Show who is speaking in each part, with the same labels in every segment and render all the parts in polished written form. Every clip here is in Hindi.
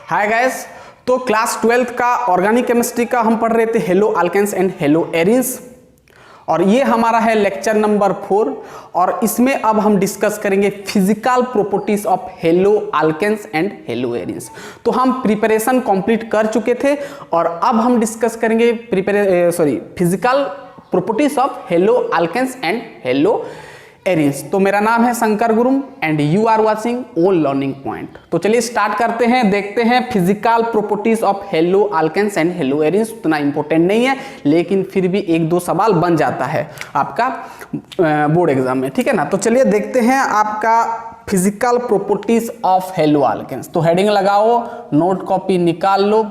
Speaker 1: हाय गाइस, तो क्लास 12th का ऑर्गेनिक केमिस्ट्री का हम पढ़ रहे थे haloalkanes and haloarenes, और ये हमारा है लेक्चर नंबर 4। और इसमें अब हम डिस्कस करेंगे physical properties of haloalkanes and haloarenes. तो हम प्रिपरेशन कंप्लीट कर चुके थे और अब हम डिस्कस करेंगे physical properties of haloalkanes and haloarenes. तो मेरा नाम है Shankar Gurum and you are watching all learning point. तो चलिए स्टार्ट करते हैं, देखते हैं physical properties of haloalkanes and haloarenes. उतना इंपॉर्टेंट नहीं है लेकिन फिर भी एक दो सवाल बन जाता है आपका बोर्ड एग्जाम में, ठीक है ना। तो चलिए देखते हैं आपका physical properties of haloalkanes. तो हेडिंग लगाओ, नोट कॉपी निकाल लो।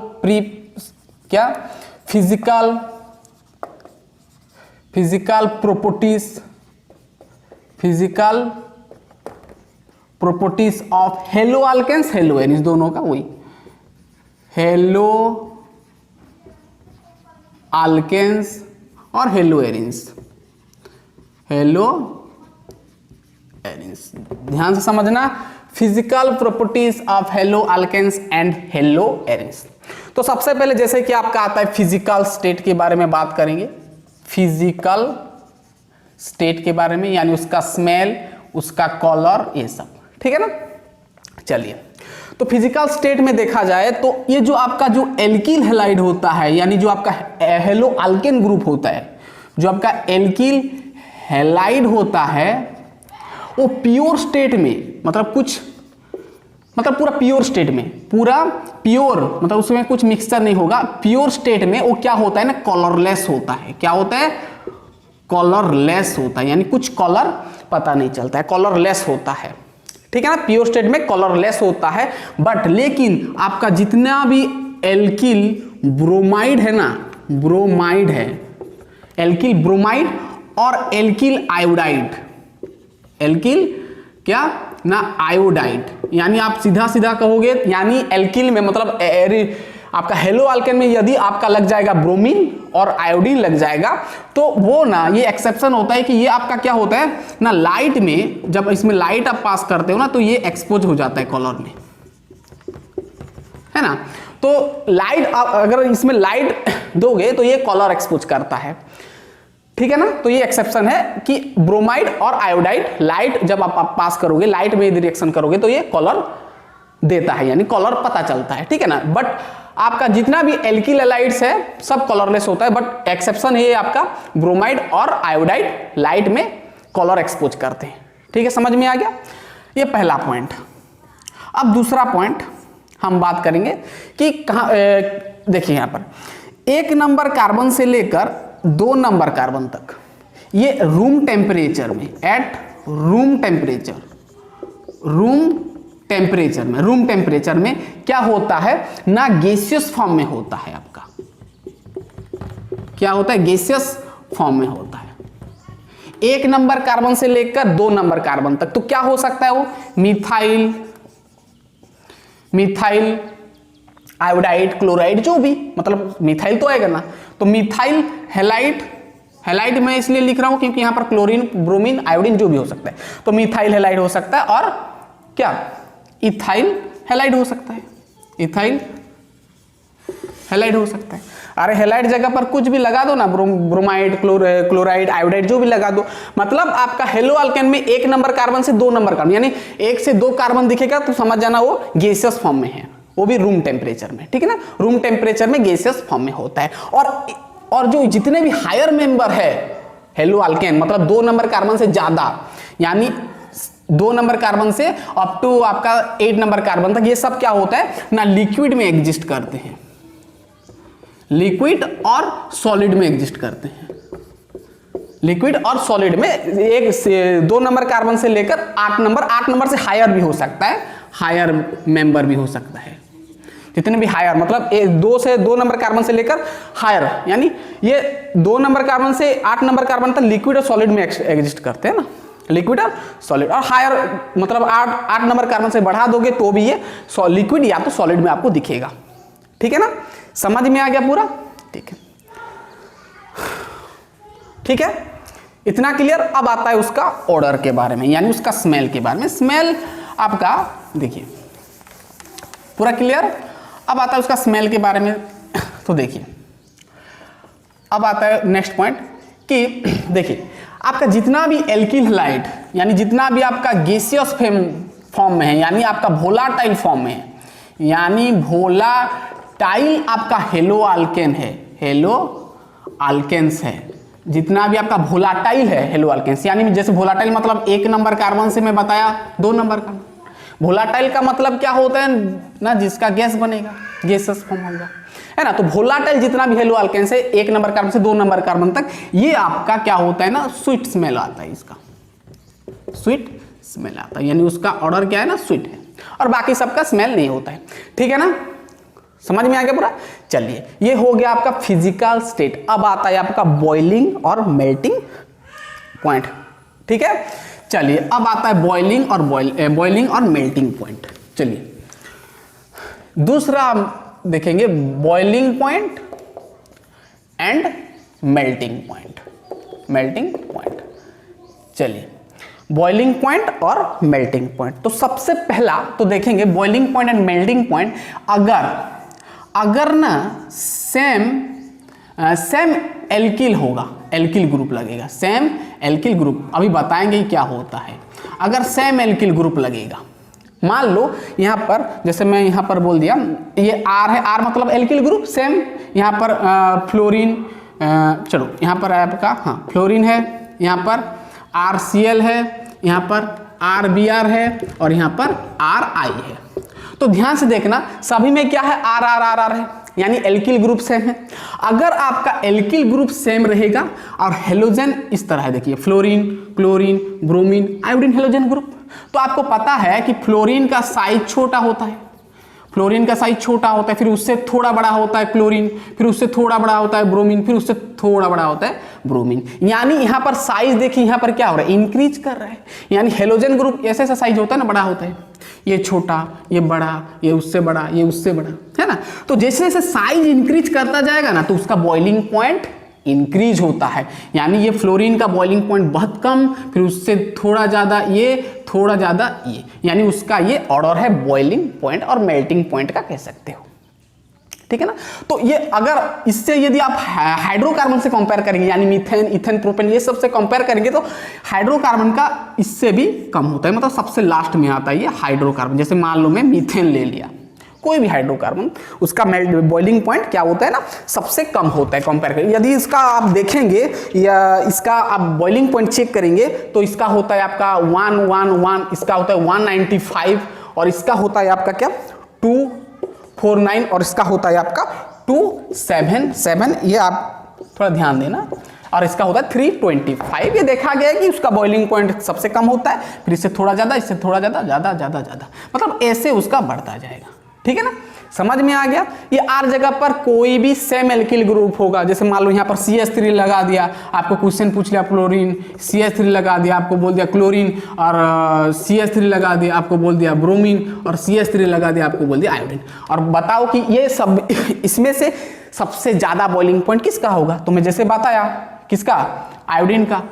Speaker 1: Physical properties of haloalkanes haloarenes, दोनों का वही हेलो अल्केन्स और हेलो एरिन्स। ध्यान से समझना, physical properties of haloalkanes and haloarenes. तो सबसे पहले जैसे कि आपका आता है फिजिकल स्टेट के बारे में बात करेंगे, फिजिकल स्टेट के बारे में, यानी उसका स्मेल, उसका कलर, ये सब, ठीक है ना। चलिए, तो फिजिकल स्टेट में देखा जाए तो ये जो आपका जो एल्किल हैलाइड होता है, यानी जो आपका हेलो अल्केन ग्रुप होता है, जो आपका एल्किल हैलाइड होता है, वो प्योर स्टेट में मतलब पूरा प्योर स्टेट में, पूरा प्योर मतलब उसमें कुछ मिक्सचर नहीं होगा। प्योर स्टेट में वो क्या होता है ना, कलरलेस होता है। क्या होता है? कलरलेस होता है, यानी कुछ कलर पता नहीं चलता है, कलरलेस होता है, ठीक है ना। प्योर स्टेट में कलरलेस होता है। बट लेकिन आपका जितना भी एल्किल ब्रोमाइड है ना, ब्रोमाइड है, एल्किल ब्रोमाइड और एल्किल आयोडाइड, एल्किल क्या ना आयोडाइड, यानी आप सीधा सीधा कहोगे, यानी एल्किल में मतलब आपका हेलो अल्केन में यदि आपका लग जाएगा ब्रोमीन और आयोडीन लग जाएगा तो वो ना, ये एक्सेप्शन होता है कि ये आपका क्या होता है ना, लाइट में जब इसमें लाइट आप पास करते हो ना तो ये एक्सपोज हो जाता है कलर में, है ना। तो लाइट अगर इसमें लाइट दोगे तो ये कलर एक्सपोज करता है, ठीक है ना। तो ये एक्सेप्शन है कि ब्रोमाइड और आयोडाइड लाइट जब आप पास करोगे, लाइट में यदि रिएक्शन करोगे तो ये कलर देता है, यानी कलर पता चलता है, ठीक है ना। बट आपका जितना भी एल्किल हैलाइड्स है सब कलरलेस होता है, बट एक्सेप्शन है आपका ब्रोमाइड और आयोडाइड लाइट में कलर एक्सपोज करते हैं, ठीक है। समझ में आ गया, ये पहला पॉइंट। अब दूसरा पॉइंट हम बात करेंगे कि कहाँ, देखिए यहाँ पर 1 नंबर कार्बन से लेकर 2 नंबर कार्बन तक ये रूम टेम्परेचर में, एट रूम टेम्परेचर में क्या होता है ना, गैसियस फॉर्म में होता है। आपका क्या होता है? गैसियस फॉर्म में होता है। 1 नंबर कार्बन से लेकर 2 नंबर कार्बन तक, तो क्या हो सकता है वो, मिथाइल आयोडाइड, क्लोराइड, जो भी, मतलब मिथाइल तो आएगा ना, तो मिथाइल हैलाइड मैं इसलिए लिख रहा हूं क्योंकि यहां पर क्लोरीन, ब्रोमीन, आयोडीन जो भी हो सकता है, तो मिथाइल हैलाइड हो सकता है, और क्या इथाइल हैलाइड हो सकता है, इथाइल हैलाइड हो सकता है। अरे हैलाइड जगह पर कुछ भी लगा दो ना, ब्रोमाइड, क्लोराइड, आयोडाइड जो भी लगा दो, मतलब आपका हेलो अल्केन में 1 नंबर कार्बन से 2 नंबर कार्बन, यानी 1 से 2 कार्बन दिखेगा तो समझ जाना वो गैसियस फॉर्म में है, वो भी रूम टेम्परेचर में, ठीक है ना। रूम टेम्परेचर में गैसियस फॉर्म में होता है। और जो जितने भी हायर मेंबर है हेलो अल्केन, मतलब 2 नंबर कार्बन से ज्यादा, यानी 2 नंबर कार्बन से अप टू आपका 8 नंबर कार्बन तक, ये सब क्या होता है ना, लिक्विड में एग्जिस्ट करते हैं, लिक्विड और सॉलिड में एग्जिस्ट करते हैं, लिक्विड और सॉलिड में। 2 नंबर कार्बन से लेकर 8 नंबर से हायर भी हो सकता है, हायर मेंबर भी हो सकता है, जितने भी हायर, मतलब 2 नंबर कार्बन से लेकर हायर, यानी ये 2 नंबर कार्बन से 8 नंबर कार्बन तक लिक्विड और सॉलिड में एग्जिस्ट करते हैं ना, लिक्विड और सॉलिड। और हायर मतलब 8 नंबर कार्बन से बढ़ा दोगे तो भी ये लिक्विड या तो सॉलिड में आपको दिखेगा, ठीक है ना। समझ में आ गया पूरा? ठीक है, इतना क्लियर। अब आता है उसका ऑर्डर के बारे में, यानी उसका स्मेल के बारे में। स्मेल आपका देखिए पूरा क्लियर। अब आता है उसका स्मेल के बारे में। तो देखिए अब आता है नेक्स्ट पॉइंट कि देखिए आपका जितना भी एल्किल हैलाइड यानी जितना भी आपका गैसियस फॉर्म में है यानी आपका वोलाटाइल फॉर्म में है, यानी वोलाटाइल आपका हेलो अल्केन है, हेलो अल्केन्स है, जितना भी आपका वोलाटाइल है हेलो अल्केन्स, यानी जैसे वोलाटाइल मतलब 1 नंबर कार्बन से मैं बताया 2 नंबर कार्बन। वोलाटाइल का मतलब क्या होता है ना, जिसका गैस बनेगा, गैसेस फॉर्म होगा, है ना। तो वोलाटाइल जितना भी हेलो अल्केन्स है 1 नंबर कार्बन से 2 नंबर कार्बन तक, ये आपका क्या होता है ना, स्वीट स्मेल आता है, इसका स्वीट स्मेल आता है, यानी उसका ऑर्डर क्या है ना, स्वीट है, और बाकी सबका स्मेल नहीं होता है। ठीक है ना, समझ में आ गया पूरा। चलिए ये हो गया आपका फिजिकल स्टेट। अब आता है आपका बॉइलिंग और मेल्टिंग पॉइंट। ठीक है, चलिए अब आता है बॉइलिंग और मेल्टिंग पॉइंट। चलिए दूसरा देखेंगे boiling point and melting point. चलिए बॉइलिंग पॉइंट और मेल्टिंग पॉइंट। तो सबसे पहला तो देखेंगे boiling point and melting point. अगर ना सेम एल्किल होगा, एल्किल ग्रुप लगेगा, सेम एल्किल ग्रुप, अभी बताएंगे क्या होता है। अगर सेम एल्किल ग्रुप लगेगा, मान लो यहाँ पर जैसे मैं यहाँ पर बोल दिया ये R है, R मतलब एल्किल ग्रुप सेम, यहाँ पर फ्लोरीन, चलो यहाँ पर आपका हाँ फ्लोरीन है, यहाँ पर RCl है, यहाँ पर RBr है और यहाँ पर RI है। तो ध्यान से देखना सभी में क्या है, R है, यानी एल्किल ग्रुप सेम है। अगर आपका एल्किल ग्रुप सेम रहेगा और हेलोजन इस तरह है, देखिए fluorine, chlorine, bromine, iodine halogen group, तो आपको पता है कि फ्लोरीन का साइज छोटा होता है, फिर उससे थोड़ा बड़ा होता है क्लोरीन, फिर उससे थोड़ा बड़ा होता है ब्रोमीन, फिर उससे थोड़ा बड़ा होता है ब्रोमीन। यानी यहाँ पर साइज देखिए, यहाँ पर क्या हो रहा है, इंक्रीज कर रहा है। यानी हेलोजन ग्रुप ऐसा साइज होता है ना, बड़ा होता है, ये छोटा, ये बड़ा, ये उससे बड़ा, ये उससे बड़ा, है ना। तो जैसे जैसे साइज इंक्रीज करता जाएगा ना, तो उसका बॉइलिंग पॉइंट इंक्रीज होता है। यानी ये फ्लोरीन का बॉइलिंग पॉइंट बहुत कम, फिर उससे थोड़ा ज़्यादा ये, थोड़ा ज़्यादा ये, यानी उसका ये ऑर्डर है बॉइलिंग पॉइंट और मेल्टिंग पॉइंट का कह सकते हो। ठीक है ना। तो ये अगर इससे यदि आप हाइड्रोकार्बन से कंपेयर करेंगे, यानी मीथेन, इथेन, प्रोपेन, ये सब से कंपेयर करेंगे, तो हाइड्रोकार्बन का इससे भी कम होता है, मतलब सबसे लास्ट में आता है ये हाइड्रोकार्बन। जैसे मान लो मैं मीथेन ले लिया, कोई भी हाइड्रोकार्बन, उसका बॉइलिंग पॉइंट क्या होता है ना, सबसे कम होता है कंपेयर करें। यदि इसका आप देखेंगे या इसका आप बॉइलिंग पॉइंट चेक करेंगे तो इसका होता है आपका 111, इसका होता है 195 और इसका होता है आपका क्या 249 और इसका होता है आपका 277, ये आप थोड़ा ध्यान देना, और इसका होता है 325। ये देखा गया है कि उसका बॉइलिंग पॉइंट सबसे कम होता है, फिर इससे थोड़ा ज़्यादा, इससे थोड़ा ज़्यादा, ज़्यादा, मतलब ऐसे उसका बढ़ता जाएगा। ठीक है ना, समझ में आ गया। ये R जगह पर कोई भी सेम एल्किल ग्रुप होगा, जैसे मान लो यहाँ पर CH3 लगा दिया, आपको क्वेश्चन पूछ लिया फ्लोरीन, CH3 लगा दिया, आपको बोल दिया क्लोरीन, और CH3 लगा दिया, आपको बोल दिया ब्रोमीन, और CH3 लगा दिया, आपको बोल दिया आयोडीन। और बताओ कि ये सब इसमें से सबसे ज़्यादा बॉइलिंग पॉइंट किसका होगा, तो मैं जैसे बताया किसका, आयोडीन का।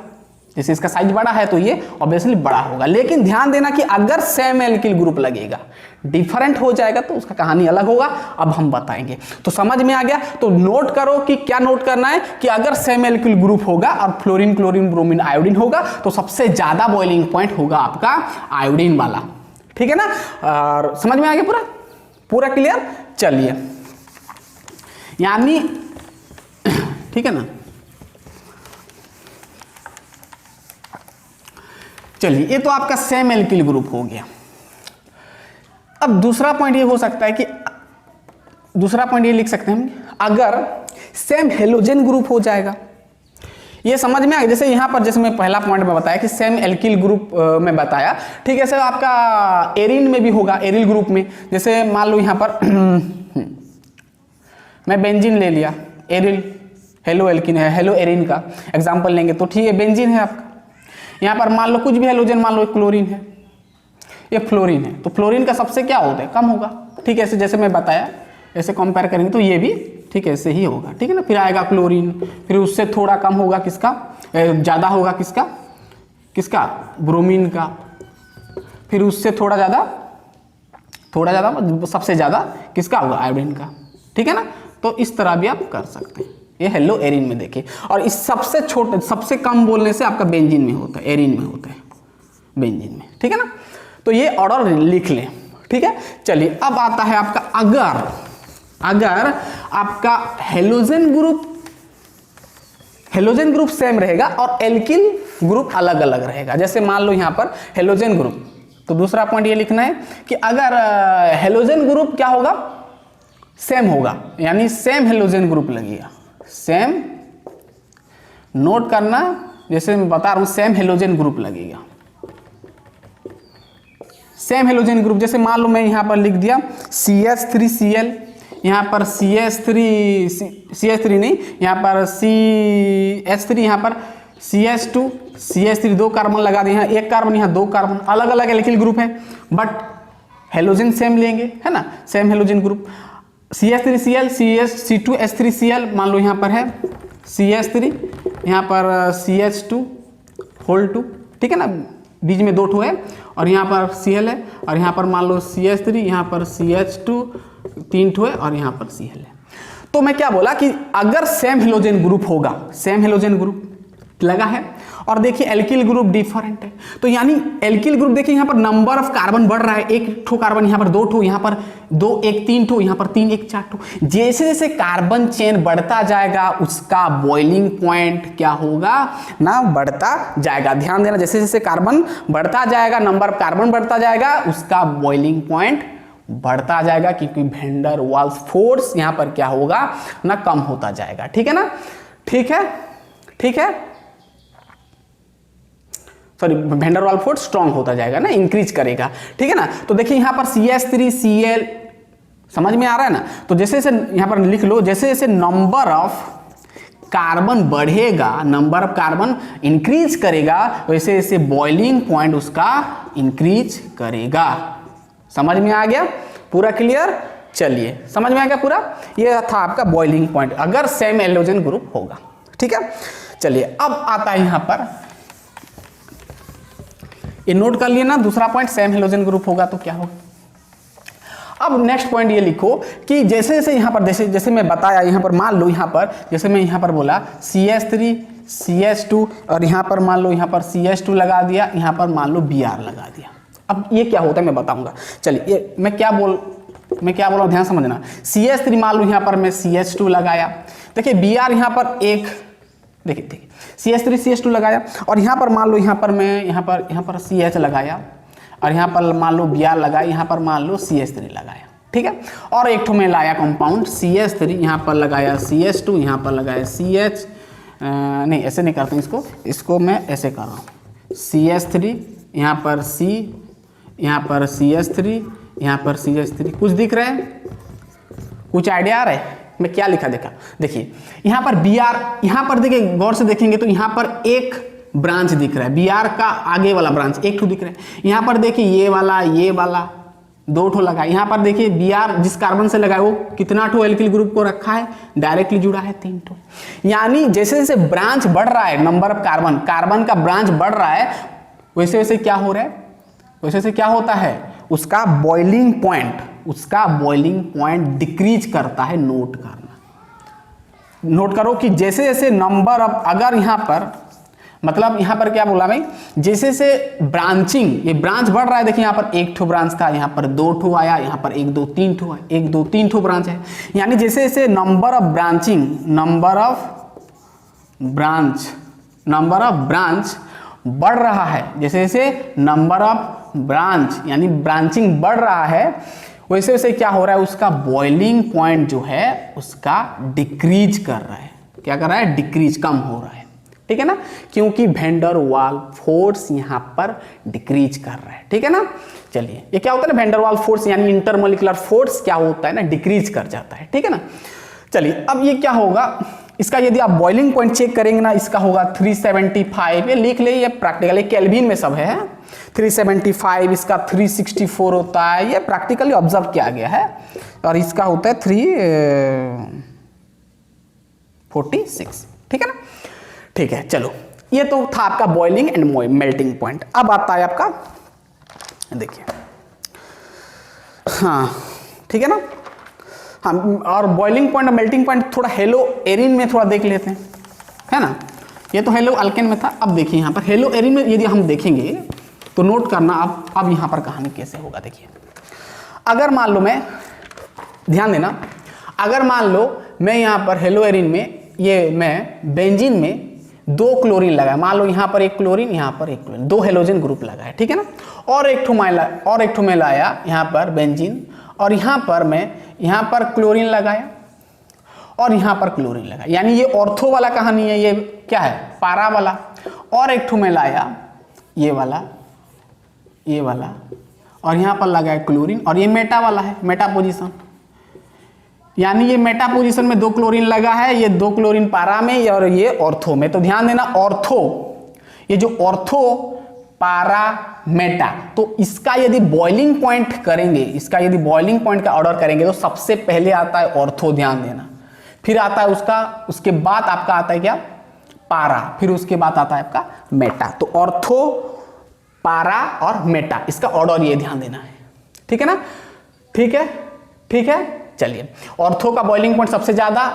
Speaker 1: जैसे इसका साइज बड़ा है तो ये ऑब्वियसली बड़ा होगा, लेकिन ध्यान देना कि अगर सेम एल्किल ग्रुप लगेगा, डिफरेंट हो जाएगा तो उसका कहानी अलग होगा, अब हम बताएंगे। तो समझ में आ गया। तो नोट करो कि क्या नोट करना है कि अगर सेम एल्किल ग्रुप होगा और फ्लोरीन, क्लोरीन, ब्रोमीन, आयोडीन होगा तो सबसे ज्यादा बॉइलिंग पॉइंट होगा आपका आयोडीन वाला। ठीक है ना, और समझ में आ गया पूरा क्लियर। चलिए यानी ठीक है ना, चलिए ये तो आपका सेम एल्किल ग्रुप हो गया। अब दूसरा पॉइंट ये हो सकता है कि दूसरा पॉइंट ये लिख सकते हैं हम, अगर सेम हेलोजन ग्रुप हो जाएगा, ये समझ में आ गया। जैसे यहाँ पर जैसे मैं पहला पॉइंट में बताया कि सेम एल्किल ग्रुप में बताया, ठीक है। सर आपका एरिन में भी होगा, एरिल ग्रुप में, जैसे मान लो यहाँ पर मैं बेंजीन ले लिया, एरिल हेलो एल्किन है, हेलो एरिन का एग्जाम्पल लेंगे तो ठीक है, बेंजीन है आपका। यहाँ पर मान लो कुछ भी हेलोजन, मान लो क्लोरीन है, ये फ्लोरीन है, तो फ्लोरीन का सबसे क्या होता है, कम होगा। ठीक है, ऐसे जैसे मैं बताया ऐसे कंपेयर करेंगे तो ये भी ठीक है ऐसे ही होगा। ठीक है ना, फिर आएगा क्लोरीन, फिर उससे थोड़ा कम होगा किसका, ज़्यादा होगा किसका ब्रोमीन का, फिर उससे थोड़ा ज़्यादा थोड़ा ज़्यादा, सबसे ज़्यादा किसका होगा, आयोडीन का, ठीक है ना। तो इस तरह भी आप कर सकते हैं। ये हेलो एरिन में देखिए, और इस सबसे छोटे सबसे कम बोलने से आपका बेंजीन में होता है, एरिन में होता है, बेंजीन में, ठीक है ना। तो ये ऑर्डर लिख लें, ठीक है। चलिए अब आता है आपका अगर आपका हेलोजन ग्रुप सेम रहेगा और एल्किल ग्रुप अलग अलग रहेगा। जैसे मान लो यहाँ पर हेलोजन ग्रुप, तो दूसरा पॉइंट ये लिखना है कि अगर हेलोजन ग्रुप क्या होगा, सेम होगा, यानी सेम हेलोजन ग्रुप लगेगा, सेम, नोट करना, जैसे मैं बता रहा हूं सेम हेलोजन ग्रुप लगेगा, सेम हेलोजन ग्रुप। जैसे मान लो मैं यहां पर लिख दिया CH3Cl, यहां पर CH3 नहीं, यहां पर CH3, यहां पर CH2, CH3 दो कार्बन लगा दिए, यहाँ एक कार्बन, यहाँ दो कार्बन, अलग अलग एल्किल ग्रुप है बट हेलोजन सेम लेंगे, है ना, same halogen group. CH3Cl, C2H3Cl, मान लो यहाँ पर है CH3, यहाँ पर CH2 ठीक है ना, बीच में 2 है, और यहाँ पर Cl है, और यहाँ पर मान लो CH3, यहाँ पर CH2 3 है, और यहाँ पर Cl है। तो मैं क्या बोला कि अगर सेम हेलोजन ग्रुप होगा, सेम हेलोजन ग्रुप लगा है, और देखिए एल्किल ग्रुप डिफरेंट है, तो यानी एल्किल ग्रुप देखिए यहाँ पर नंबर ऑफ कार्बन बढ़ रहा है, 1 ठो कार्बन, यहाँ पर 2 ठो, यहाँ पर 2 1 3 ठो, यहाँ पर 3 1 4 ठो। जैसे जैसे कार्बन चेन बढ़ता जाएगा उसका बॉइलिंग पॉइंट क्या होगा ना, बढ़ता जाएगा। ध्यान देना, जैसे जैसे कार्बन बढ़ता जाएगा, नंबर ऑफ कार्बन बढ़ता जाएगा, उसका बॉइलिंग पॉइंट बढ़ता जाएगा, क्योंकि वैन डर वाल्स फोर्स यहाँ पर क्या होगा ना, कम होता जाएगा, ठीक है ना, ठीक है, sorry, van der Waals force strong होता जाएगा ना, इंक्रीज करेगा, ठीक है ना। तो देखिए यहाँ पर CH3Cl, समझ में आ रहा है ना। तो जैसे जैसे यहाँ पर लिख लो, जैसे जैसे नंबर ऑफ कार्बन बढ़ेगा, नंबर ऑफ कार्बन इंक्रीज करेगा, वैसे वैसे बॉइलिंग पॉइंट उसका इंक्रीज करेगा। समझ में आ गया, पूरा क्लियर। चलिए समझ में आ गया पूरा, ये था आपका बॉइलिंग पॉइंट अगर सेम हेलोजन ग्रुप होगा, ठीक है। चलिए अब आता है यहाँ पर, ये नोट कर लिए ना, दूसरा पॉइंट सेम हेलोजन ग्रुप होगा तो क्या होगा। अब नेक्स्ट पॉइंट ये लिखो कि जैसे जैसे यहाँ पर जैसे मैं बताया, यहाँ पर मान लो यहाँ पर जैसे मैं यहाँ पर बोला CH3 CH2, और यहाँ पर मान लो यहाँ पर CH2 लगा दिया, यहाँ पर मान लो Br लगा दिया। अब ये क्या होता है मैं बताऊंगा। चलिए ये मैं क्या बोल रहा हूँ, ध्यान समझना। CH3 मान लो यहाँ पर मैं CH2 लगाया, देखिए Br यहाँ पर एक, देखिए CH3 CH2 लगाया, और यहाँ पर मान लो यहाँ पर मैं यहाँ पर CH लगाया, और यहाँ पर मान लो Br लगाया, यहाँ पर मान लो CH3 लगाया, ठीक है। और एक ठो मैं लाया कंपाउंड CH3, यहाँ पर लगाया CH2, यहाँ पर लगाया CH, नहीं ऐसे नहीं करते इसको मैं ऐसे कर रहा हूँ, CH3, यहाँ पर C, यहाँ पर CH3, यहाँ पर CH3, कुछ दिख रहा है, कुछ आइडिया आ रहा है मैं क्या लिखा देखिए यहाँ पर Br, यहाँ पर देखिए गौर से देखेंगे तो यहाँ पर एक ब्रांच दिख रहा है, Br का आगे वाला ब्रांच एक ठो दिख रहा है। यहाँ पर देखिए ये वाला 2 ठो लगा, यहाँ पर देखिए Br जिस कार्बन से लगा है वो कितना ठो एल्किल ग्रुप को रखा है, डायरेक्टली जुड़ा है 3 ठो। यानी जैसे जैसे ब्रांच बढ़ रहा है, नंबर ऑफ कार्बन का ब्रांच बढ़ रहा है, वैसे वैसे क्या हो रहा है, वैसे वैसे क्या होता है, उसका बॉइलिंग पॉइंट डिक्रीज करता है। नोट करो कि जैसे जैसे नंबर ऑफ, अगर यहाँ पर मतलब यहाँ पर क्या बोला भाई, जैसे से ब्रांचिंग, ये ब्रांच बढ़ रहा है, देखिए यहाँ पर 1 ठो ब्रांच था, यहाँ पर 2 ठो आया, यहाँ पर 1 2 3 ठो है, 1 2 3 ठो ब्रांच है। यानी जैसे जैसे नंबर ऑफ ब्रांच बढ़ रहा है, जैसे जैसे नंबर ऑफ ब्रांच यानी ब्रांचिंग बढ़ रहा है, वैसे वैसे क्या हो रहा है, उसका बॉइलिंग पॉइंट जो है उसका डिक्रीज कर रहा है। क्या कर रहा है, डिक्रीज, कम हो रहा है, ठीक है ना, क्योंकि वैन डर वाल्स फोर्स यहाँ पर डिक्रीज कर रहा है, ठीक है ना। चलिए ये क्या होता है ना, वैन डर वाल्स फोर्स यानी इंटरमोलिकुलर फोर्स क्या होता है ना, डिक्रीज कर जाता है, ठीक है ना। चलिए अब ये क्या होगा, इसका यदि आप बॉइलिंग पॉइंट चेक करेंगे ना, इसका होगा 375, ये लिख ले, ये प्रैक्टिकली केल्विन में सब है, 375, इसका 364 होता है, ये प्रैक्टिकली ऑब्जर्व किया गया है, और इसका होता है 346, ठीक है ना। ठीक है, चलो ये तो था आपका बॉइलिंग एंड मेल्टिंग पॉइंट। अब आता है आपका, देखिए हाँ ठीक है ना। हाँ, और बॉइलिंग पॉइंट और मेल्टिंग पॉइंट थोड़ा हेलो एरिन में थोड़ा देख लेते हैं, है ना। ये तो हेलो अल्केन में था। अब देखिए यहाँ पर हेलो एरिन में यदि हम देखेंगे तो नोट करना अब यहाँ पर कहानी कैसे होगा। देखिए अगर मान लो मैं, ध्यान देना, अगर मान लो मैं यहाँ पर हेलो एरिन में, ये मैं बेंजीन में 2 क्लोरीन लगाया, मान लो यहाँ पर एक क्लोरीन, यहाँ पर एक क्लोरीन, 2 हेलोजन ग्रुप लगाया, ठीक है ना। और एक ठो मैं लाया यहाँ पर बेंजीन, और यहाँ पर मैं यहाँ पर क्लोरीन लगाया और यहाँ पर क्लोरीन लगाया, यानी ये ऑर्थो वाला कहानी है, ये क्या है, पारा वाला। और एक ठो मैं लाया ये वाला और यहाँ पर लगाया क्लोरीन, और ये मेटा वाला है, मेटा पोजीशन, यानी ये मेटा पोजीशन में 2 क्लोरीन लगा है, ये 2 क्लोरीन पारा में और ये ऑर्थो में। तो ध्यान देना, ऑर्थो, ये जो ऑर्थो पारा मेटा, तो इसका यदि बॉइलिंग पॉइंट करेंगे, इसका यदि बॉइलिंग पॉइंट का ऑर्डर करेंगे तो सबसे पहले आता है ऑर्थो, ध्यान देना। फिर आता है उसके बाद आपका आता है क्या, पारा, फिर उसके बाद आता है आपका मेटा। तो ऑर्थो, पारा और मेटा, इसका ऑर्डर ये ध्यान देना है, ठीक है ना। ठीक है। चलिए, ऑर्थो का बॉइलिंग पॉइंट सबसे ज्यादा,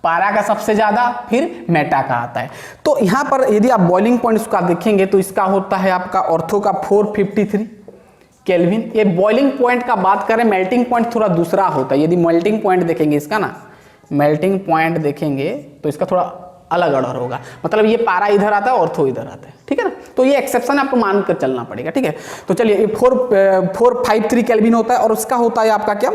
Speaker 1: पारा का सबसे ज्यादा, फिर मेटा का आता है। तो यहां पर यदि आप बॉइलिंग पॉइंट इसका देखेंगे तो इसका होता है आपका ऑर्थो का 453 केल्विन। ये बॉइलिंग पॉइंट का बात करें, मेल्टिंग पॉइंट थोड़ा दूसरा होता है। यदि मेल्टिंग पॉइंट देखेंगे इसका ना, मेल्टिंग पॉइंट देखेंगे तो इसका थोड़ा अलग ऑर्डर होगा, मतलब ये पारा इधर आता है, ऑर्थो इधर आता है, ठीक है ना। तो ये एक्सेप्शन आपको मानकर चलना पड़ेगा, ठीक है। तो चलिए, ये 453 केल्विन होता है, और उसका होता है आपका क्या,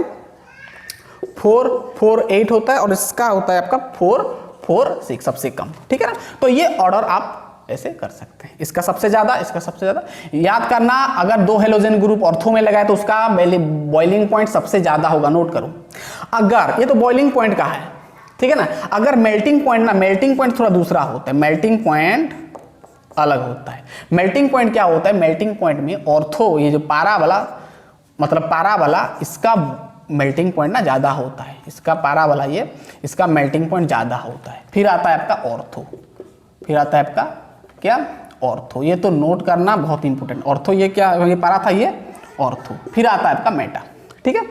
Speaker 1: 448 होता है, और इसका होता है आपका 446, सबसे कम, ठीक है ना। तो ये ऑर्डर आप ऐसे कर सकते हैं, इसका सबसे ज्यादा, इसका सबसे ज्यादा। याद करना, अगर 2 हेलोजन ग्रुप ऑर्थो में लगाए तो उसका बॉइलिंग पॉइंट सबसे ज्यादा होगा, नोट करो। अगर ये तो बॉइलिंग पॉइंट का है, ठीक है ना। अगर मेल्टिंग पॉइंट ना, मेल्टिंग पॉइंट थोड़ा दूसरा होता है, मेल्टिंग पॉइंट अलग होता है। मेल्टिंग पॉइंट क्या होता है, मेल्टिंग पॉइंट में ऑर्थो, ये जो पारा वाला, मतलब पारा वाला, इसका मेल्टिंग पॉइंट ना ज्यादा होता है, इसका पारा वाला ये, इसका मेल्टिंग पॉइंट ज्यादा होता है। फिर आता है आपका ऑर्थो, फिर आता है आपका क्या, ऑर्थो। ये तो नोट करना बहुत इंपॉर्टेंट, ऑर्थो ये क्या, ये पारा था, ये ऑर्थो। फिर आता है आपका मेटा, ठीक है।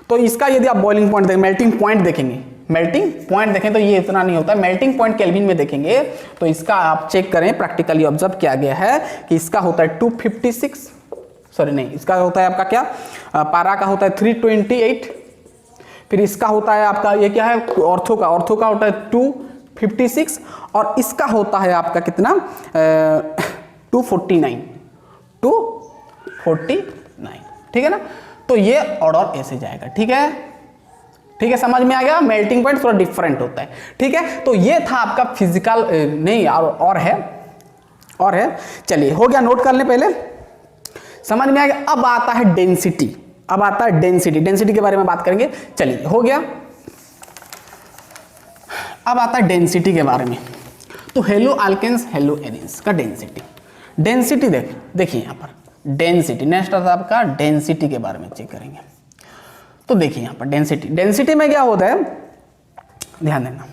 Speaker 1: तो इसका यदि आप बॉइलिंग पॉइंट देखें, मेल्टिंग पॉइंट देखेंगे, मेल्टिंग पॉइंट देखें तो ये इतना नहीं होता है। मेल्टिंग पॉइंट केल्विन में देखेंगे तो इसका आप चेक करें, प्रैक्टिकली ऑब्जर्व किया गया है कि इसका होता है 256, सॉरी नहीं, इसका होता है आपका क्या, पारा का होता है 328, फिर इसका होता है आपका ये क्या है, ऑर्थो का होता है 256, और इसका होता है आपका कितना, 249, ठीक है ना। तो ये ऑर्डर ऐसे जाएगा, ठीक है, समझ में आ गया। मेल्टिंग पॉइंट थोड़ा डिफरेंट होता है, ठीक है। तो ये था आपका फिजिकल, नहीं और है। चलिए, हो गया, नोट कर लें, पहले समझ में आ गया। अब आता है डेंसिटी, डेंसिटी के बारे में बात करेंगे। चलिए, हो गया। अब आता है डेंसिटी के बारे में। तो हेलो अल्केन्स, हेलो एरिन्स का डेंसिटी देखिए यहाँ पर डेंसिटी, नेक्स्ट आता है आपका डेंसिटी के बारे में चेक करेंगे। तो देखिए यहाँ पर डेंसिटी में क्या होता है, ध्यान देना।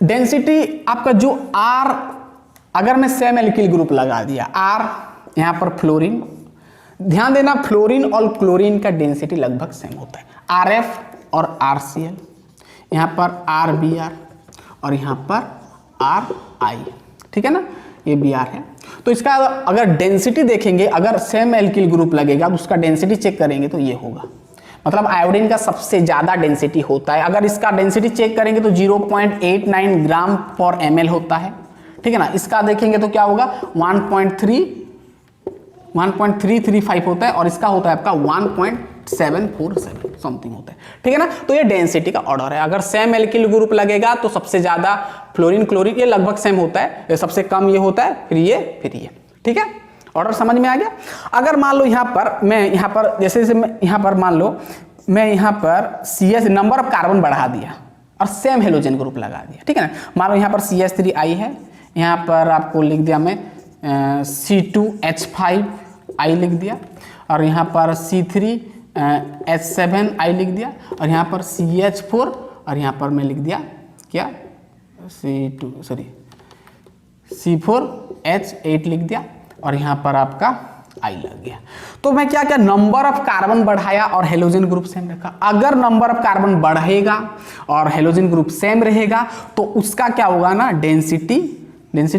Speaker 1: डेंसिटी आपका जो R, अगर मैं सेम एल्किल ग्रुप लगा दिया R, यहाँ पर फ्लोरीन, ध्यान देना, फ्लोरीन और क्लोरीन का डेंसिटी लगभग सेम होता है, RF और RCl, यहाँ पर RBr और यहाँ पर RI, ठीक है ना, ये Br है। तो इसका अगर डेंसिटी देखेंगे, अगर सेम एल्किल ग्रुप लगेगा तो उसका डेंसिटी चेक करेंगे तो ये होगा, मतलब आयोडीन का सबसे ज्यादा डेंसिटी होता है। अगर इसका डेंसिटी चेक करेंगे तो 0.89 ग्राम पर ml होता है, ठीक है ना। इसका देखेंगे तो क्या होगा, 1.335 होता है, और इसका होता है आपका 1.747 समथिंग होता है, ठीक है ना। तो ये डेंसिटी का ऑर्डर है। अगर सेम एल्किल ग्रुप लगेगा तो सबसे ज्यादा फ्लोरीन क्लोरीन ये लगभग सेम होता है, ये सबसे कम ये होता है, फिर ये, ठीक है। ऑर्डर समझ में आ गया। अगर मान लो यहाँ पर मैं यहाँ पर जैसे मैं यहाँ पर मान लो मैं यहाँ पर CS नंबर ऑफ कार्बन बढ़ा दिया और सेम हेलोजन ग्रुप लगा दिया, ठीक है ना। मान लो यहाँ पर CH3I है, यहाँ पर आपको लिख दिया मैं C2H5I लिख दिया, और यहाँ पर C3H7I लिख दिया, और यहाँ पर CH4, और यहाँ पर मैं लिख दिया क्या, C4H8 लिख दिया, और यहाँ पर आपका आई लग गया। तो मैं क्या क्या नंबर ऑफ कार्बन बढ़ाया और हेलोजन ग्रुप सेम रखा। अगर नंबर ऑफ कार्बन बढ़ेगा और हेलोजन ग्रुप सेम रहेगा तो उसका क्या होगा ना, डेंसिटी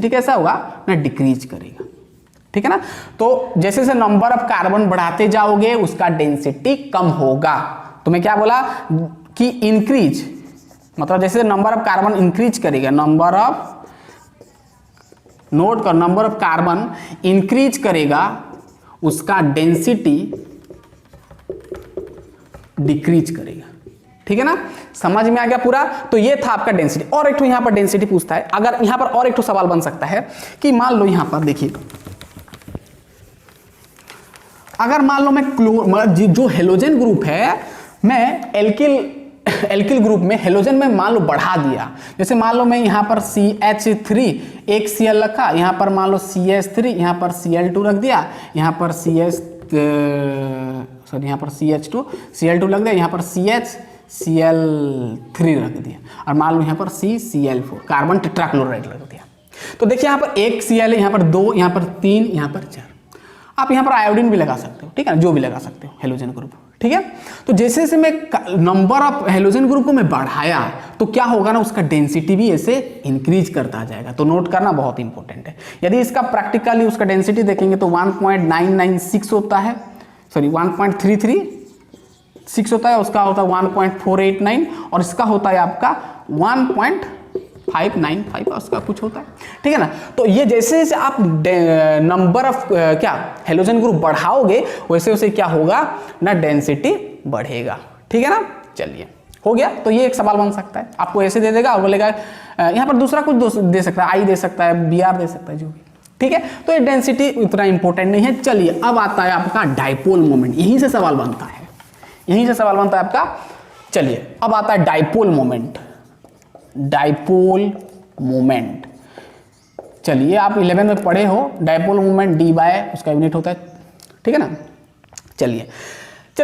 Speaker 1: कैसा होगा ना, डिक्रीज करेगा। ठीक है ना। तो जैसे जैसे नंबर ऑफ कार्बन बढ़ाते जाओगे उसका डेंसिटी कम होगा। तो मैं क्या बोला कि इंक्रीज, मतलब जैसे नंबर ऑफ कार्बन इंक्रीज करेगा, नंबर ऑफ, नोट कर, नंबर ऑफ कार्बन इंक्रीज करेगा उसका डेंसिटी डिक्रीज करेगा। ठीक है ना, समझ में आ गया पूरा। तो ये था आपका डेंसिटी। और एक तो यहां पर डेंसिटी पूछता है। अगर यहां पर और एक तो सवाल बन सकता है कि मान लो यहां पर देखिए, अगर मान लो मैं जो हेलोजन ग्रुप है मैं एल्किल ग्रुप में हेलोजन में मान लो बढ़ा दिया। जैसे मान लो मैं यहाँ पर CH3 एक Cl रखा, यहाँ पर मान लो CH3, यहाँ पर Cl2 रख दिया, यहाँ पर यहाँ पर CH2 Cl2 रख दिया, यहाँ पर Cl3 रख दिया, और मान लो यहाँ पर CCl4 कार्बन टेट्राक्लोराइड रख दिया। तो देखिए यहाँ पर एक Cl है, यहाँ पर 2, यहाँ पर 3, यहाँ पर 4। आप यहाँ पर आयोडीन भी लगा सकते हो, ठीक है ना, जो भी लगा सकते हो हेलोजन ग्रुप। ठीक है। तो जैसे जैसे मैं नंबर ऑफ हेलोजन ग्रुप को मैं बढ़ाया तो क्या होगा ना, उसका डेंसिटी भी ऐसे इंक्रीज करता जाएगा। तो नोट करना बहुत इंपॉर्टेंट है। यदि इसका प्रैक्टिकली उसका डेंसिटी देखेंगे तो 1996 होता है, सॉरी 1336 होता है, उसका होता है 1489 और इसका होता है आपका 1.595 उसका कुछ होता है। ठीक है ना। तो ये जैसे जैसे आप नंबर ऑफ क्या हेलोजन ग्रुप बढ़ाओगे वैसे वैसे क्या होगा ना, डेंसिटी बढ़ेगा। ठीक है ना। चलिए हो गया। तो ये एक सवाल बन सकता है, आपको ऐसे दे देगा और बोलेगा यहाँ पर दूसरा कुछ दे सकता है, आई दे सकता है, Br दे सकता है, जो भी। ठीक है। तो ये डेंसिटी उतना इंपॉर्टेंट नहीं है। चलिए अब आता है आपका डाइपोल मोमेंट। यहीं से सवाल बनता है, यहीं से सवाल बनता है आपका। चलिए अब आता है डाइपोल मोमेंट। डाइपोल मोमेंट, चलिए आप 11 में पढ़े हो, डाइपोल मोमेंट D बाय उसका यूनिट होता है। ठीक है ना। चलिए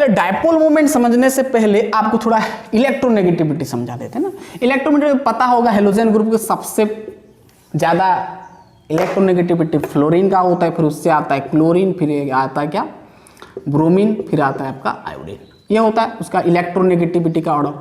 Speaker 1: डाइपोल मोमेंट समझने से पहले आपको थोड़ा इलेक्ट्रोनेगेटिविटी समझा देते हैं ना। इलेक्ट्रोनेगेटिविटी पता होगा, हेलोजन ग्रुप के सबसे ज्यादा इलेक्ट्रोनेगेटिविटी फ्लोरीन का होता है, फिर उससे आता है क्लोरीन, फिर आता है क्या ब्रोमीन, फिर आता है आपका आयोडीन। ये होता है उसका इलेक्ट्रोनेगेटिविटी का ऑर्डर।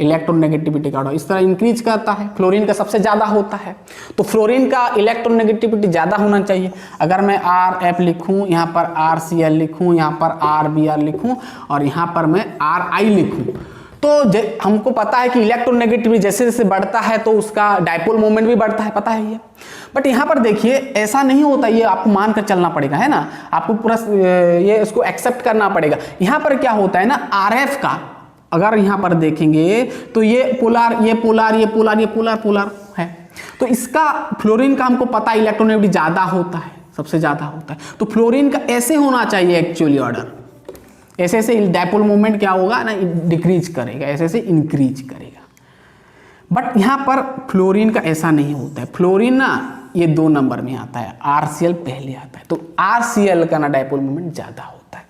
Speaker 1: इलेक्ट्रोनेगेटिविटी का ऑर्डर इस तरह इंक्रीज करता है। फ्लोरीन का सबसे ज़्यादा होता है, तो फ्लोरीन का इलेक्ट्रोनेगेटिविटी ज़्यादा होना चाहिए। अगर मैं RF लिखूँ, यहाँ पर RCl लिखूँ, यहाँ पर RBr लिखूँ और यहाँ पर मैं RI लिखूँ, तो हमको पता है कि इलेक्ट्रोनेगेटिविटी जैसे जैसे बढ़ता है तो उसका डाइपोल मोमेंट भी बढ़ता है, पता है ये। बट यहाँ पर देखिए ऐसा नहीं होता, ये आपको मान कर चलना पड़ेगा, है ना, आपको पूरा ये इसको एक्सेप्ट करना पड़ेगा। यहाँ पर क्या होता है ना, RF का अगर यहाँ पर देखेंगे तो ये पोलार, ये पोलार, ये पोलार, ये पोलार पोलार है। तो इसका फ्लोरीन का हमको पता है इलेक्ट्रोनेगेटिविटी ज़्यादा होता है, सबसे ज़्यादा होता है। तो फ्लोरीन का ऐसे होना चाहिए एक्चुअली ऑर्डर, ऐसे ऐसे डाइपोल मोमेंट क्या होगा ना, डिक्रीज करेगा, ऐसे ऐसे इंक्रीज करेगा। बट यहाँ पर फ्लोरीन का ऐसा नहीं होता है। फ्लोरीन ना ये 2 नंबर में आता है, RCl पहले आता है। तो RCl का ना डाइपोल मोमेंट ज़्यादा होता है।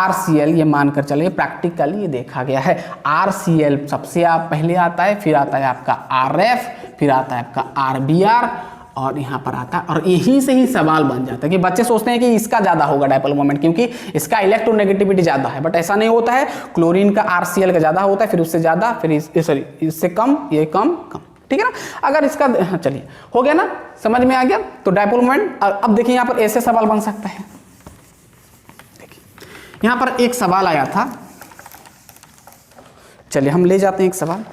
Speaker 1: RCl ये मानकर चलिए, प्रैक्टिकली ये देखा गया है, RCl सबसे पहले आता है, फिर आता है आपका RF, फिर आता है आपका RBr और यहाँ पर आता है। और यहीं से ही सवाल बन जाता है कि बच्चे सोचते हैं कि इसका ज़्यादा होगा डाइपोल मोमेंट क्योंकि इसका इलेक्ट्रोनेगेटिविटी ज़्यादा है, बट ऐसा नहीं होता है। क्लोरीन का RCl का ज़्यादा होता है, फिर उससे ज़्यादा, फिर सॉरी इससे कम, ये कम कम। ठीक है ना। अगर इसका चलिए हो गया ना, समझ में आ गया। तो डाइपोल मोमेंट। अब देखिए यहाँ पर ऐसे सवाल बन सकता है। देखिए यहाँ पर एक सवाल आया था, चलिए हम ले जाते हैं एक सवाल।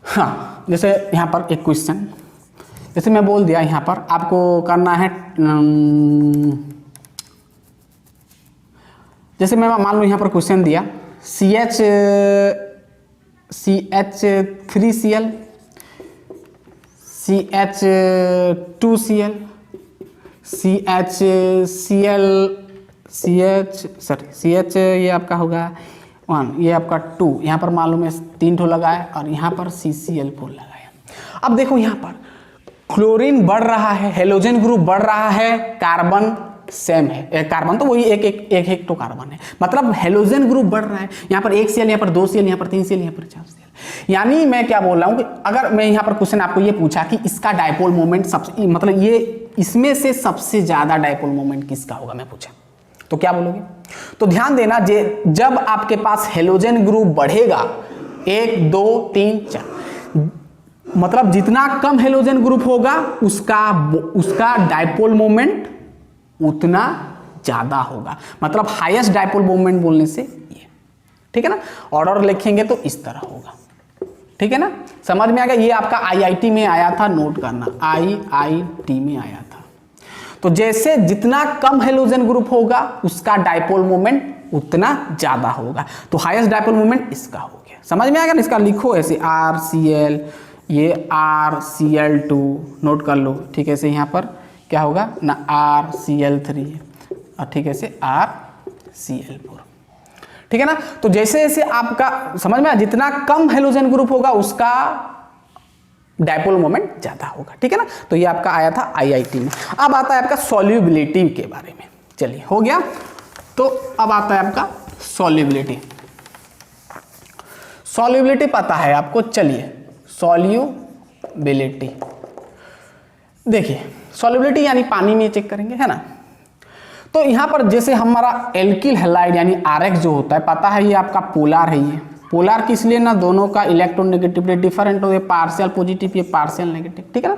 Speaker 1: हाँ, जैसे यहाँ पर एक क्वेश्चन, जैसे मैं बोल दिया यहाँ पर आपको करना है, जैसे मैं मान लो यहाँ पर क्वेश्चन दिया CH3Cl, CH2Cl, CH ये आपका होगा 1, ये आपका 2, यहाँ पर मालूम है 3 ठो लगाए और यहाँ पर CCl4 लगाया। अब देखो यहाँ पर क्लोरीन बढ़ रहा है, हेलोजन ग्रुप बढ़ रहा है, कार्बन सेम है, कार्बन तो वही एक तो कार्बन है, मतलब हेलोजन ग्रुप बढ़ रहा है। यहाँ पर 1 Cl, यहाँ पर 2 Cl, यहाँ पर 3 Cl, यहाँ पर 4 Cl। यानी मैं क्या बोल रहा हूं कि अगर मैं यहां पर क्वेश्चन आपको ये पूछा कि इसका डायपोल मोमेंट सबसे मतलब ये इसमें से सबसे ज्यादा डायपोल मोमेंट किसका होगा, मैं पूछा तो क्या बोलोगे? तो ध्यान देना, जब आपके पास हेलोजन ग्रुप बढ़ेगा 1 2 3 4, मतलब जितना कम हेलोजन ग्रुप होगा उसका डायपोल मोमेंट उतना ज्यादा होगा, मतलब हाईएस्ट डायपोल मोमेंट बोलने से ये, ठीक है ना। ऑर्डर लिखेंगे तो इस तरह होगा, ठीक है ना, समझ में आ गया। ये आपका आईआईटी में आया था, नोट करना, आईआईटी में आया था। तो जैसे जितना कम हेलोजन ग्रुप होगा उसका डायपोल मोमेंट उतना ज्यादा होगा, तो हाईएस्ट डायपोल मोमेंट इसका हो गया, समझ में आ गया ना। इसका लिखो ऐसे RCl, ये RCl2 नोट कर लो, ठीक है। ऐसे यहाँ पर क्या होगा ना, RCl3 और ठीक है से RCl4, ठीक है ना। तो जैसे जैसे आपका समझ में आया, जितना कम हेलोजन ग्रुप होगा उसका डायपोल मोमेंट ज्यादा होगा, ठीक है ना। तो ये आपका आया था आईआईटी में। अब आता है आपका सॉल्युबिलिटी के बारे में, चलिए हो गया। तो अब आता है आपका सॉल्युबिलिटी। सॉल्युबिलिटी पता है आपको, चलिए सॉल्युबिलिटी देखिए, सॉल्युबिलिटी यानी पानी में चेक करेंगे, है ना। तो यहां पर जैसे हमारा एल्किल हैलाइड यानी RX जो होता है, पता है ये आपका पोलर है। ये पोलर किस लिए ना, दोनों का इलेक्ट्रोनेगेटिविटी डिफरेंट हो, ये पार्शियल पॉजिटिव ये पार्शियल नेगेटिव, ठीक है ना।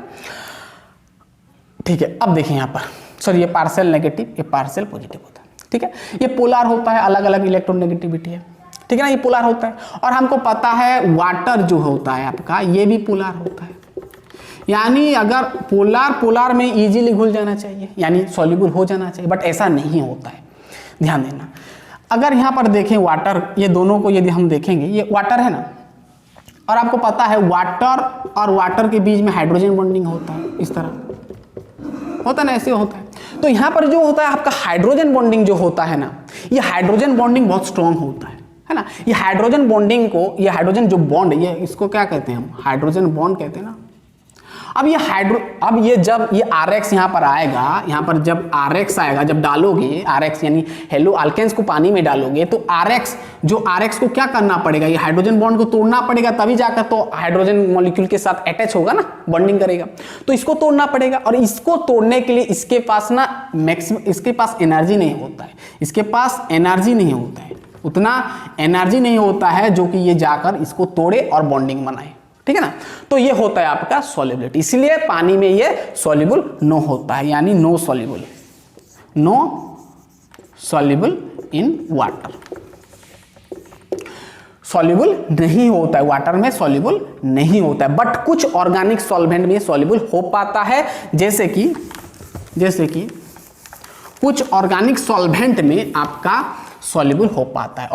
Speaker 1: ठीक है, अब देखिए यहाँ पर सॉरी ये पार्शियल नेगेटिव ये पार्शियल पॉजिटिव होता है, ठीक है। ये पोलर होता है, अलग अलग इलेक्ट्रोनेगेटिविटी है, ठीक है ना, ये पोलर होता है। और हमको पता है वाटर जो होता है आपका ये भी पोलर होता है, यानी अगर पोलर में इजीली घुल जाना चाहिए, यानी सॉल्युबल हो जाना चाहिए, बट ऐसा नहीं होता है, ध्यान देना। अगर यहाँ पर देखें वाटर, ये दोनों को यदि हम देखेंगे, ये वाटर है ना, और आपको पता है वाटर और वाटर के बीच में हाइड्रोजन बॉन्डिंग होता है, इस तरह होता है ना, ऐसे होता है। तो यहाँ पर जो होता है आपका हाइड्रोजन बॉन्डिंग जो होता है ना, ये हाइड्रोजन बॉन्डिंग बहुत स्ट्रॉन्ग होता है ना। ये हाइड्रोजन बॉन्डिंग को, ये हाइड्रोजन जो बॉन्ड, ये इसको क्या कहते हैं हम, हाइड्रोजन बॉन्ड कहते हैं ना। अब ये जब ये RX यहाँ पर आएगा, यहाँ पर जब RX आएगा, जब डालोगे RX यानी हेलो अल्केन्स को पानी में डालोगे, तो RX को क्या करना पड़ेगा, ये हाइड्रोजन बॉन्ड को तोड़ना पड़ेगा, तभी जाकर तो हाइड्रोजन मॉलिक्यूल के साथ अटैच होगा ना, बॉन्डिंग करेगा। तो इसको तोड़ना पड़ेगा, और इसको तोड़ने के लिए इसके पास ना इसके पास एनर्जी नहीं होता है, इसके पास एनर्जी नहीं होता है, उतना एनर्जी नहीं होता है जो कि ये जाकर इसको तोड़े और बॉन्डिंग बनाए, ठीक है ना। तो ये होता है आपका सॉल्युबिलिटी, इसलिए पानी में ये सॉल्युबल नो होता है, यानी no soluble in water, soluble नहीं होता है वाटर में, सॉल्युबल नहीं होता है। बट कुछ ऑर्गेनिक सॉल्वेंट में सॉल्युबल हो पाता है, जैसे कि कुछ ऑर्गेनिक सॉल्वेंट में आपका सॉल्युबल हो पाता है।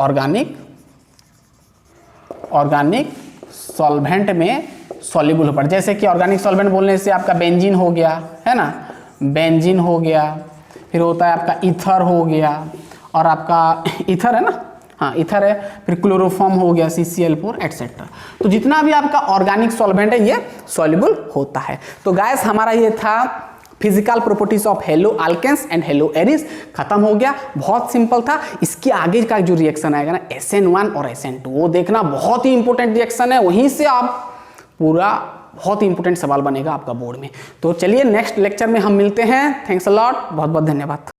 Speaker 1: ऑर्गेनिक सॉल्वेंट में सॉल्युबल हो पाता है, जैसे कि ऑर्गेनिक सॉल्वेंट बोलने से आपका बेंजीन हो गया, है ना, बेंजीन हो गया, फिर होता है आपका ईथर हो गया, और आपका ईथर है ना, हाँ ईथर है, फिर क्लोरोफॉर्म हो गया, CCl4 एटसेट्रा। तो जितना भी आपका ऑर्गेनिक सॉल्वेंट है ये सॉल्युबल होता है। तो गाइस हमारा ये था physical properties of haloalkanes and haloarenes, खत्म हो गया, बहुत सिंपल था। इसके आगे का जो रिएक्शन आएगा ना SN1 और SN2, वो देखना बहुत ही इंपॉर्टेंट रिएक्शन है, वहीं से आप पूरा बहुत ही इंपॉर्टेंट सवाल बनेगा आपका बोर्ड में। तो चलिए नेक्स्ट लेक्चर में हम मिलते हैं, थैंक्स अ लॉट, बहुत बहुत धन्यवाद।